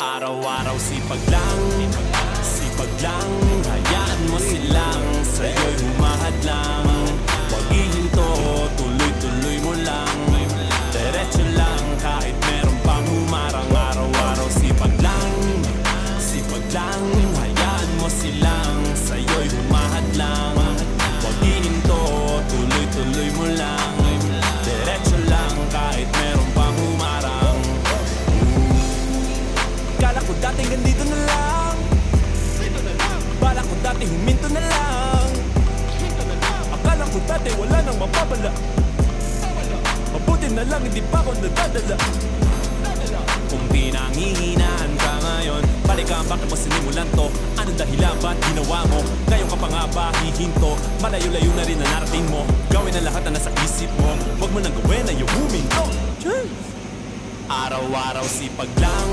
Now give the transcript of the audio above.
Araw-araw sipag lang, sipag lang. Hayaan mo silang sa'yo'y humahadlang. Huwag ihinto, tuloy-tuloy mo lang. Diretso lang kahit meron pang humarang. Araw-araw sipag lang, sipag lang. Hayaan mo silang sa'yo'y humahadlang. Huwag ihinto, tuloy-tuloy mo lang. Diretso lang kahit meron pang humarang. Kala ko dati ganito na lang, bala ko dati huminto na lang. Akala ko dati wala nang mapapala, mabuti na lang hindi pa ako nadadala. Kung pinanghihinaan ka ngayon, balik ka, bakit mo sinimulan to? Anong dahilan ba't ginawa mo? Ngayon ka pa nga ba hihinto? Malayo-layo na rin na narating mo. Gawin ang lahat na nasa isip mo. Huwag mo nang gawin na yung huminto. Araw-araw sipag lang,